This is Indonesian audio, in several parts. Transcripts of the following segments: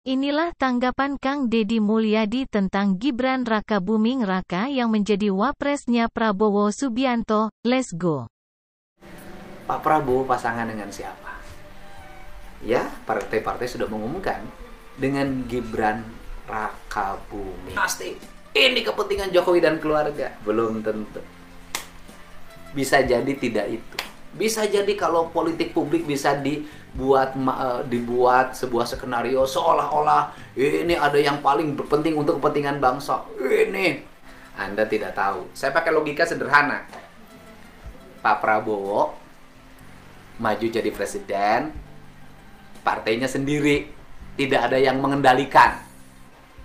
Inilah tanggapan Kang Deddy Mulyadi tentang Gibran Rakabuming Raka yang menjadi wapresnya Prabowo Subianto. Let's go. Pak Prabowo pasangan dengan siapa? Ya, partai-partai sudah mengumumkan dengan Gibran Rakabuming. Pasti ini kepentingan Jokowi dan keluarga. Belum tentu. Bisa jadi tidak itu. Bisa jadi kalau politik publik bisa dibuat sebuah skenario seolah-olah ini ada yang paling berpenting untuk kepentingan bangsa. Ini Anda tidak tahu. Saya pakai logika sederhana. Pak Prabowo maju jadi presiden, partainya sendiri, tidak ada yang mengendalikan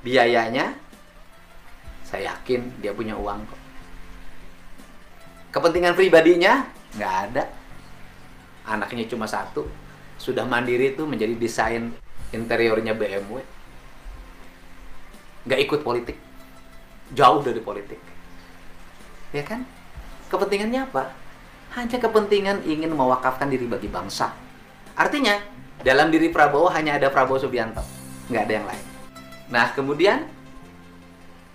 biayanya. Saya yakin dia punya uang kok. Kepentingan pribadinya nggak ada. Anaknya cuma satu, sudah mandiri tuh menjadi desain interiornya BMW. Nggak ikut politik, jauh dari politik, ya kan? Kepentingannya apa? Hanya kepentingan ingin mewakafkan diri bagi bangsa. Artinya dalam diri Prabowo hanya ada Prabowo Subianto, nggak ada yang lain. Nah kemudian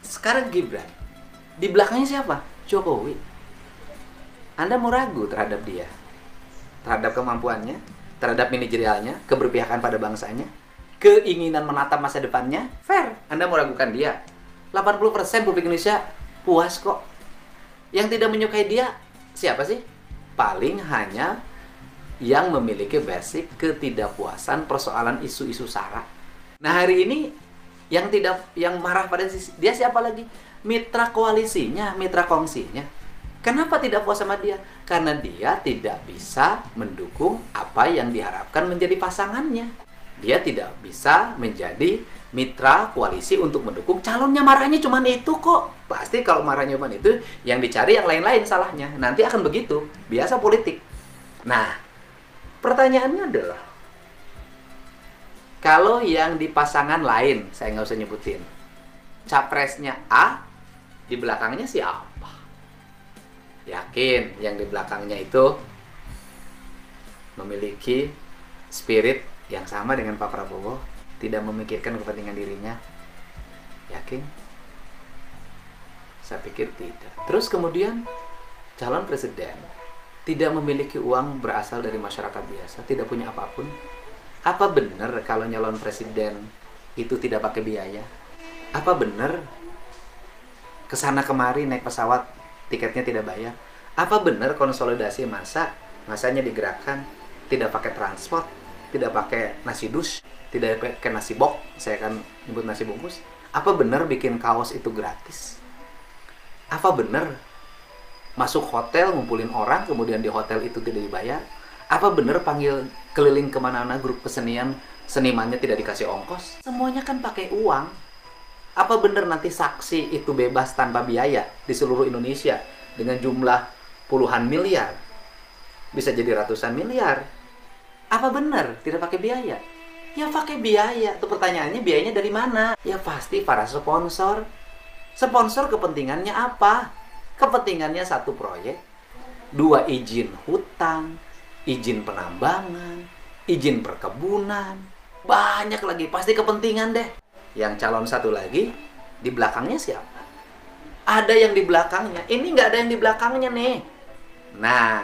sekarang Gibran, di belakangnya siapa? Jokowi. Anda mau ragu terhadap dia, terhadap kemampuannya, terhadap manajerialnya, keberpihakan pada bangsanya, keinginan menatap masa depannya? Fair. Anda mau ragukan dia. 80% publik Indonesia puas kok. Yang tidak menyukai dia siapa sih? Paling hanya yang memiliki basic ketidakpuasan persoalan isu-isu SARA. Nah hari ini yang marah pada dia siapa lagi? Mitra koalisinya, mitra kongsinya. Kenapa tidak puas sama dia? Karena dia tidak bisa mendukung apa yang diharapkan menjadi pasangannya. Dia tidak bisa menjadi mitra koalisi untuk mendukung calonnya. Marahnya cuma itu kok. Pasti kalau marahnya cuma itu, yang dicari yang lain-lain salahnya. Nanti akan begitu. Biasa politik. Nah, pertanyaannya adalah, kalau yang di pasangan lain, saya nggak usah nyebutin, capresnya A, di belakangnya siapa? Yakin yang di belakangnya itu memiliki spirit yang sama dengan Pak Prabowo, tidak memikirkan kepentingan dirinya? Yakin? Saya pikir tidak. Terus kemudian calon presiden tidak memiliki uang berasal dari masyarakat biasa, tidak punya apapun. Apa benar kalau nyalon presiden itu tidak pakai biaya? Apa benar kesana kemari naik pesawat tiketnya tidak bayar? Apa benar konsolidasi masanya digerakkan tidak pakai transport, tidak pakai nasi dus, tidak pakai nasi box, saya akan nyebut nasi bungkus? Apa benar bikin kaos itu gratis? Apa benar masuk hotel ngumpulin orang kemudian di hotel itu tidak dibayar? Apa benar panggil keliling kemana-mana grup kesenian senimannya tidak dikasih ongkos? Semuanya kan pakai uang. Apa benar nanti saksi itu bebas tanpa biaya di seluruh Indonesia dengan jumlah puluhan miliar, bisa jadi ratusan miliar? Apa benar tidak pakai biaya? Ya pakai biaya. Itu pertanyaannya, biayanya dari mana? Ya pasti para sponsor. Sponsor kepentingannya apa? Kepentingannya satu proyek, dua izin hutang, izin penambangan, izin perkebunan, banyak lagi. Pasti kepentingan deh. Yang calon satu lagi, di belakangnya siapa? Ada yang di belakangnya. Ini nggak ada yang di belakangnya nih. Nah,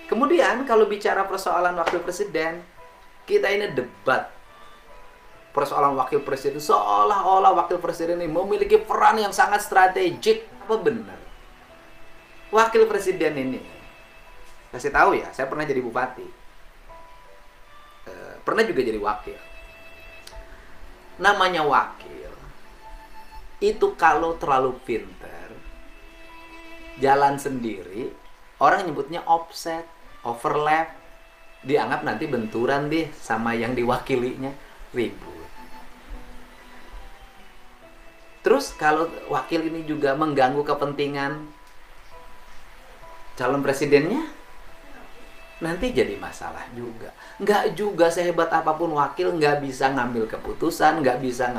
kemudian kalau bicara persoalan wakil presiden, kita ini debat persoalan wakil presiden, seolah-olah wakil presiden ini memiliki peran yang sangat strategik. Apa benar? Wakil presiden ini, kasih tahu ya, saya pernah jadi bupati, pernah juga jadi wakil. Namanya wakil itu kalau terlalu pinter, jalan sendiri, orang nyebutnya offset, overlap, dianggap nanti benturan deh sama yang diwakilinya, ribut. Terus kalau wakil ini juga mengganggu kepentingan calon presidennya, nanti jadi masalah juga. Nggak juga sehebat apapun wakil, nggak bisa ngambil keputusan, nggak bisa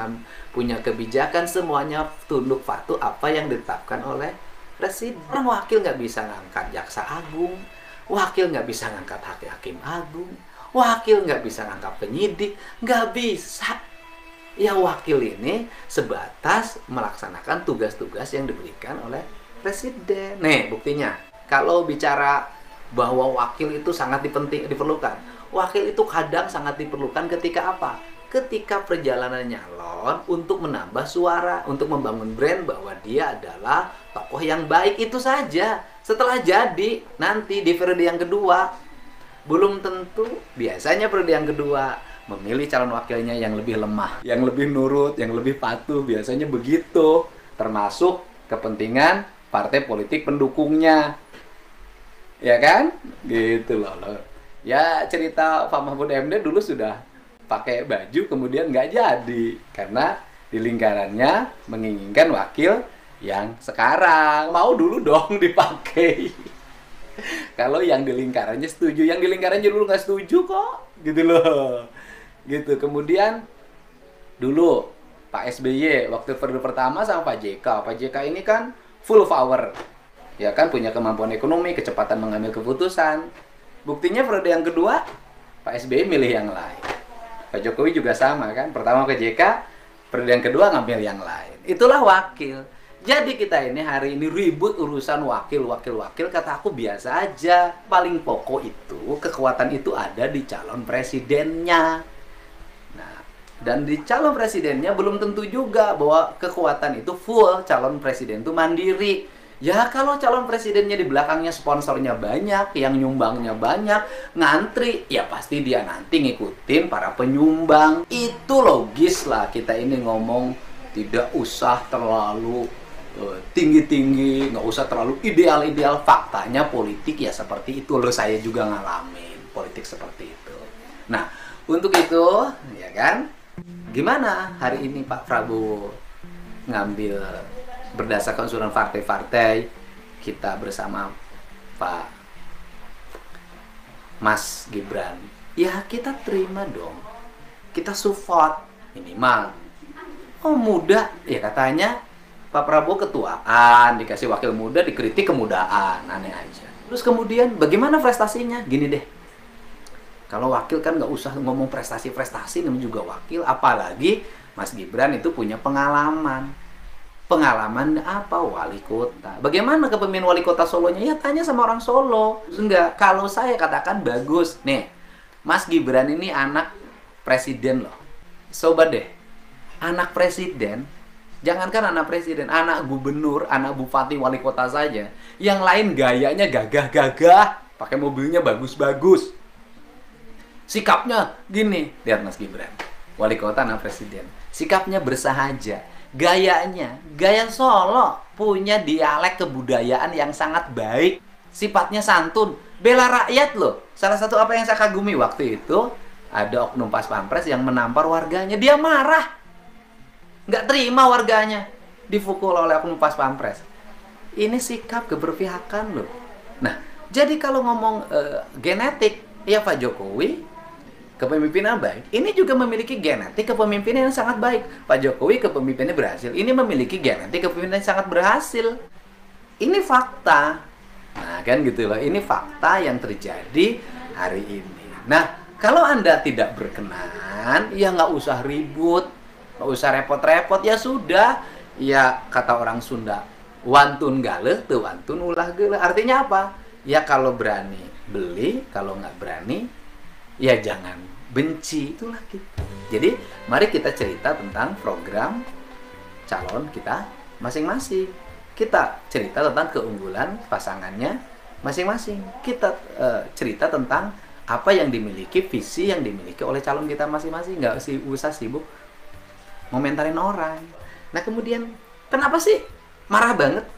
punya kebijakan, semuanya tunduk patuh apa yang ditetapkan oleh presiden. Wakil nggak bisa ngangkat jaksa agung, wakil nggak bisa ngangkat hakim agung, wakil nggak bisa ngangkat penyidik, nggak bisa. Ya wakil ini sebatas melaksanakan tugas-tugas yang diberikan oleh presiden. Nih buktinya, kalau bicara bahwa wakil itu sangat diperlukan. Wakil itu kadang sangat diperlukan ketika apa? Ketika perjalanan nyalon untuk menambah suara, untuk membangun brand bahwa dia adalah tokoh yang baik, itu saja. Setelah jadi, nanti di periode yang kedua, belum tentu, biasanya periode yang kedua memilih calon wakilnya yang lebih lemah, yang lebih nurut, yang lebih patuh, biasanya begitu, termasuk kepentingan partai politik pendukungnya, ya kan? Gitu loh. Ya cerita Pak Mahfud MD dulu sudah pakai baju kemudian nggak jadi karena di lingkarannya menginginkan wakil yang sekarang. Mau dulu dong dipakai. Kalau yang di lingkarannya setuju, yang di lingkarannya dulu nggak setuju kok, gitu loh. Gitu. Kemudian dulu Pak SBY waktu periode pertama sama Pak JK ini kan full power, ya kan, punya kemampuan ekonomi, kecepatan mengambil keputusan. Buktinya periode yang kedua Pak SBY milih yang lain. Pak Jokowi juga sama kan, pertama ke JK, periode yang kedua ngambil yang lain. Itulah wakil. Jadi kita ini hari ini ribut urusan wakil, kata aku biasa aja. Paling pokok itu, kekuatan itu ada di calon presidennya. Nah, dan di calon presidennya belum tentu juga bahwa kekuatan itu full, calon presiden itu mandiri. Ya kalau calon presidennya di belakangnya sponsornya banyak, yang nyumbangnya banyak, ngantri, ya pasti dia nanti ngikutin para penyumbang. Itu logis lah, kita ini ngomong tidak usah terlalu tinggi-tinggi, nggak usah terlalu ideal-ideal. Faktanya politik ya seperti itu loh, saya juga ngalamin politik seperti itu. Nah, untuk itu, ya kan, gimana hari ini Pak Prabowo ngambil berdasarkan usulan partai-partai, kita bersama Pak Mas Gibran, ya kita terima dong, kita support minimal. Oh muda, ya katanya Pak Prabowo ketuaan, dikasih wakil muda, dikritik kemudaan, aneh aja. Terus kemudian bagaimana prestasinya? Gini deh, kalau wakil kan nggak usah ngomong prestasi-prestasi, namanya juga wakil. Apalagi Mas Gibran itu punya pengalaman. Pengalaman apa? Wali kota. Bagaimana kepemimpinan wali kota Solonya? Ya tanya sama orang Solo. Enggak, kalau saya katakan bagus. Nih, Mas Gibran ini anak presiden loh. Coba deh, anak presiden, jangankan anak presiden, anak gubernur, anak bupati, wali kota saja. Yang lain gayanya gagah-gagah, pakai mobilnya bagus-bagus. Sikapnya gini, lihat Mas Gibran, wali kota, anak presiden. Sikapnya bersahaja. Gayanya, gaya Solo, punya dialek kebudayaan yang sangat baik, sifatnya santun, bela rakyat loh. Salah satu apa yang saya kagumi waktu itu, ada oknum pas pampres yang menampar warganya, dia marah, nggak terima warganya dipukul oleh oknum pas pampres. Ini sikap keberpihakan loh. Nah, jadi kalau ngomong genetik, ya Pak Jokowi kepemimpinan baik, ini juga memiliki genetik kepemimpinan yang sangat baik. Pak Jokowi kepemimpinannya berhasil, ini memiliki genetik kepemimpinan yang sangat berhasil. Ini fakta. Nah kan gitu loh, ini fakta yang terjadi hari ini. Nah, kalau Anda tidak berkenan, ya nggak usah ribut, nggak usah repot-repot, ya sudah. Ya kata orang Sunda, wantun galeh, tuh wantun ulah geleh. Artinya apa? Ya kalau berani beli, kalau nggak berani, ya jangan benci, itulah gitu. Jadi mari kita cerita tentang program calon kita masing-masing. Kita cerita tentang keunggulan pasangannya masing-masing. Kita cerita tentang apa yang dimiliki, visi yang dimiliki oleh calon kita masing-masing. Nggak usah sibuk ngomentarin orang. Nah kemudian kenapa sih marah banget?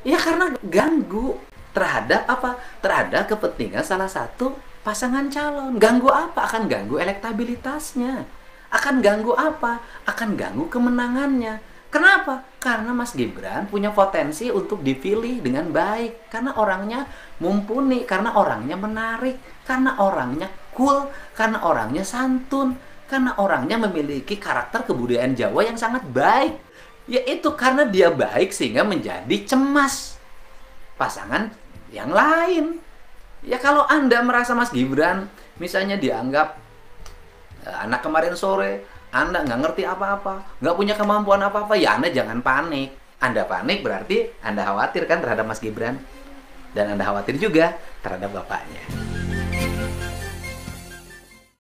Ya karena ganggu terhadap apa? Terhadap kepentingan salah satu pasangan calon. Ganggu apa? Akan ganggu elektabilitasnya. Akan ganggu apa? Akan ganggu kemenangannya. Kenapa? Karena Mas Gibran punya potensi untuk dipilih dengan baik. Karena orangnya mumpuni, karena orangnya menarik, karena orangnya cool, karena orangnya santun, karena orangnya memiliki karakter kebudayaan Jawa yang sangat baik. Yaitu karena dia baik sehingga menjadi cemas pasangan yang lain. Ya kalau Anda merasa Mas Gibran misalnya dianggap anak kemarin sore, Anda nggak ngerti apa-apa, nggak punya kemampuan apa-apa, ya Anda jangan panik. Anda panik berarti Anda khawatir kan terhadap Mas Gibran. Dan Anda khawatir juga terhadap bapaknya.